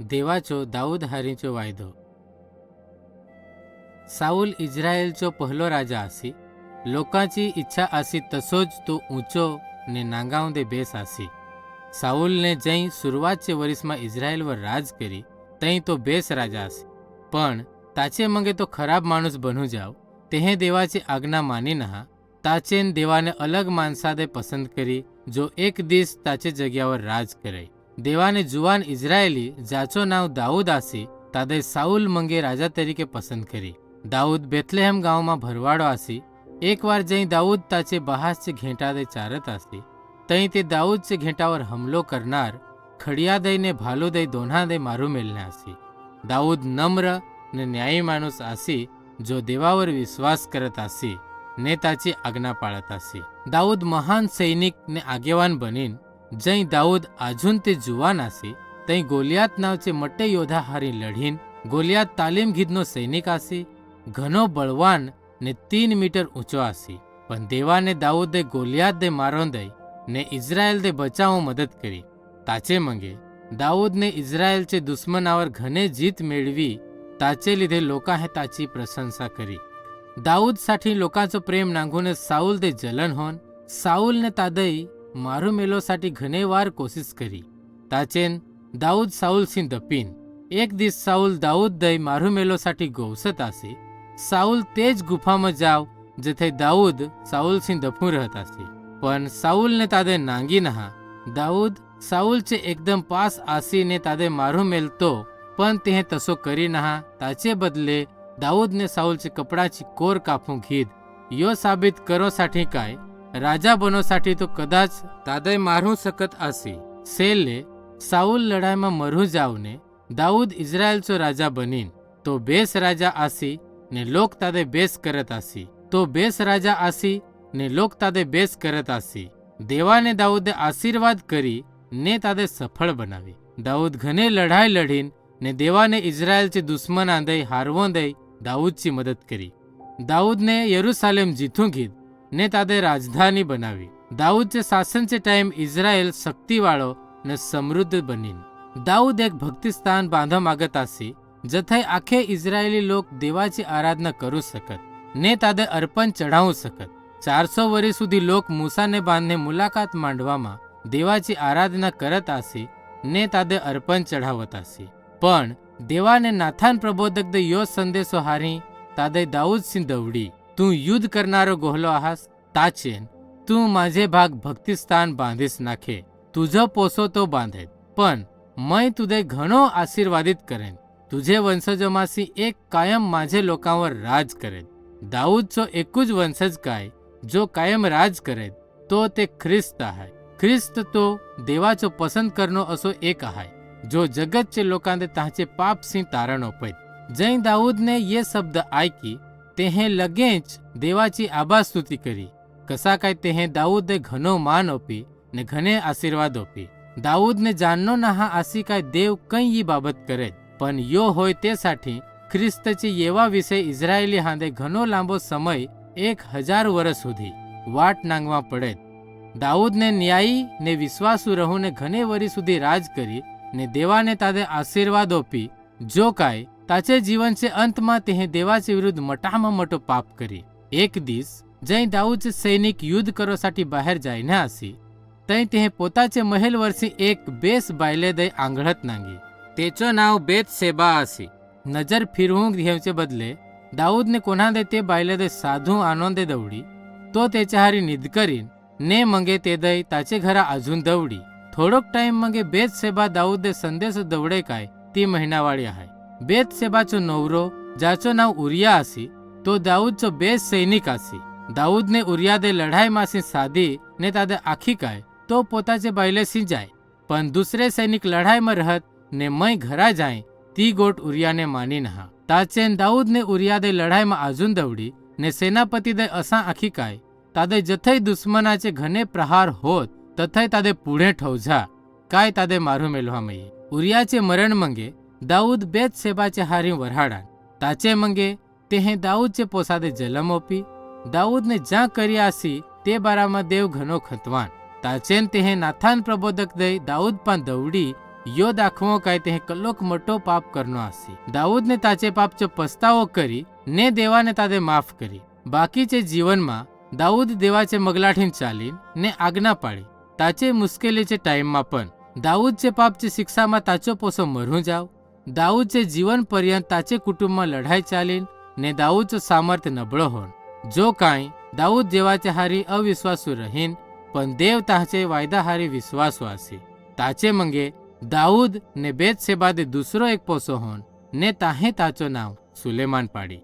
देवाचो दाऊद हारीचो वायदो। साऊल इस्रायलचो पहलो राजा आसी। लोकांची इच्छा आसी तसोच तो ऊंचो ने नांगावंदे बेस आसी। साऊल ने जई सुरुवातचे वरीसમાં इस्रायलवर राज करी तई तो बेस राजा आसी। पण ताचे मंगे तो खराब माणूस बनू जाव तेहे देवाची आज्ञा मानी नहा। ताचेन देवाने अलग माणसादे पसंद करी जो एक दिस ताचे जग्यावर राज करे। देवाने जुवान इस्रायली जाचो नाव दाऊद आसी तादे साऊल मंगे राजा तरीके पसंद करी। दाऊद बेथलेहम गावમાં ભરવાડો आसी। एक वार जई दाऊद ताचे बहासचे घेंटादे चारत आसी तई ते दाऊदचे घेंटावर हमलो करणार खडिया दईने भालो दई दोन्हा दई मारू मेलने आसी। दाऊद नम्र ने न्यायी माणूस आसी जो देवावर विश्वास करत आसी ने ताची आज्ञा पाळत आसी। दाऊद महान सैनिक ने आगेवान बनीन जई दाऊद अजून ते जुवान आसी तई गोलियात नावचे मोठे योद्धा हारी लढीन। गोलियात तालीम घेतनो सैनिक आसी, घणो बळवान ने 3 मीटर ऊंचो आसी। पण देवाने दाऊद दे गोलियात दे मारोन दई ने इस्रायल दे बचावो मदत करी। ताचे मंगे दाऊद ने इस्रायलचे दुश्मनावर घणे जीत मेळवी ताचे लिधे लोका हे ताची प्रशंसा करी। दाऊद साठी लोकांचो प्रेम नांगून साऊल दे जलन होन साऊल ने तादई मारू मेलो साठी घणे वार कोशिश करी। ताचेन दाऊद साऊल सिंह दपीन। एक दिस साऊल दाऊद दई मारू मेलो साठी गोवसत आसी। साऊल तेज गुफा में जाव जथे दाऊद साऊल सिंह दफू रहत आसी। पण साऊल ने तादे नांगी नहा। दाऊद साऊलचे एकदम पास आसी ने तादे मारू मेलतो पण तेहे तसो करी नहा। ताचे बदले दाऊद ने साऊलचे कपडाची कोर कापून घेत यो साबित करो साठी काय राजा बनो साठी तो कदाच तादे मारू सकत आसी। सेले साऊल लढाई में मरू जावने दाऊद इस्रायलचो राजा बनीन। तो बेस राजा आसी ने लोक तादे बेस करत आसी। तो बेस राजा आसी ने लोक तादे बेस करत आसी। देवाने दाऊदे आशीर्वाद करी ने तादे सफळ बनावी। दाऊद घणे लढाई लढीन ने देवाने इस्रायलचे दुश्मनां दई हारवों दई दाऊदची मदत करी। दाऊदने यरूशलेम जिथून घेत ने तादे राजधानी बनावी। दाऊदचे शासनचे टाइम इस्रायल शक्तिवाळो ने समृद्ध बनीन। दाऊद एक भक्तिस्थान बांधवा मागत आसी जथे आखे इस्रायली लोक देवाची आराधना करू सकत ने तादे अर्पण चढावू सकत। 400 वर्ष सुधी लोक मूसाने बांधने मुलाकात मांडवामा देवाची आराधना करत आसी ने तादे अर्पण चढावत आसी। पण देवाने नाथान प्रबोधक दे यो संदेशो हारी तादे दाऊद सिंह दवडी तू युद्ध करणारो गोहलो आहास। ताचेन तू माझे भाग भक्तिस्थान बांधीस नाखे। तुझो पोसो तो बांधेत पण मैं तुझे घणो आशीर्वादित करेन। तुझे वंशजमासी एक कायम माझे लोकांवर राज करेत। दाऊदचो एकूच वंशज काय जो कायम राज करेत तो ते ख्रिस्त आहे। ख्रिस्त तो देवाचो पसंद करनो असो एक आहे जो जगतचे लोकांदे ताचे पाप सिंह तारण ओपैत। जय दाऊद ने ये शब्द आयकी तेहे लगेच देवाची आभास्तुती करी। कसा काय तेहे दाऊद दे घणो मान ओपी ने घणे आशीर्वाद ओपी। दाऊद ने जाणनो नहा आसी काय देव कई ही बाबत करेत पण यो होय ते साठी ख्रिस्तची येवा विषय इस्रायली हांदे घणो लांबो समय 1000 वर्ष सुधी वाट नांगवा पड़ेत। दाऊद ने न्यायी ने विश्वासु रहू ने घणे वरी सुधी राज करी ने देवाने तादे आशीर्वाद ओपी जो काय ताचे जीवनचे अंतमा तेहे देवाचे विरुद्ध मोठामा मोठो पाप करी। एक दिस जय दाऊदचे सैनिक युद्ध करो साठी बाहेर जायने आसी तई तेहे पोताचे महल वर्षी एक बेस बायले दई आंगळत नांगी। तेचो नाव बेतशेबा आसी। नजर फिरवून घेवचे बदले दाऊद ने कोणा दे ते बायले दे साधू आनंदे दवडी। तो तेच्या हारी निद करीन ने मंगे ते दई ताचे घरा अजून दवडी। थोडोक टाइम मंगे बेतशेबा दाऊद दे संदेश दवडे काय ती महिनावाळी आहे। बेतशेबाचो नवरो जाचो नाव उरिया आसी तो दाऊदचो बेस सैनिक आसी। दाऊद ने उरिया दे लढाई मासी साधी ने तादे आखी काय तो पोताचे बायले सी जाय। पण दुसरे सैनिक लढाई में रहत ने मैं घरा जाय ती गोट उरिया ने मानी नहा। ताचेन दाऊद ने उरिया दे लढाई में अजून दवडी ने सेनापती दे असा आखी काय तादे जथई दुश्मनाचे घणे प्रहार होत तथई तादे पुढे ठवझा काय तादे मारू मेलवा मये। उरियाचे मरण मंगे दाऊद बेतशेबाचे हारी वरहाडान। ताचे मंगे तेहे दाऊदचे पोसादे जलम ओपी। दाऊद ने ज्या करी आसी ते बारामा देव घणो खतवान। ताचेन तेहे नाथान प्रबोधक दई दाऊद पान दवडी यो दाखवो काय ते कल्लोक मोठो पाप करनो आसी. दाऊदने ताचे पापचो पस्तावो करी ने देवाने तादे माफ करी. बाकीचे जीवनमा दाऊद देवाचे मगलाठीन चालीन ने आज्ञा पाळी. ताचे मुश्केलीचे टाइममा पण दाऊदचे पापची शिक्षाમાં તાચો પોસો મરું જાવ. દાऊदचे जीवन पर्यंत ताचे कुटुंबમાં લડાઈ ચાલીન ને દાऊदचं सामर्थ्य नबळो होन. जो कांई दाऊद देवाचे हारी अविश्वासू रहीन पण देव ताचे वायदा हारी विश्वासू आसी. ताचे मंगे दाऊद ने बेतशेबा दे दुसरो एक पोसो होन ने ताहे ताचो नाव सुलेमान पाडी.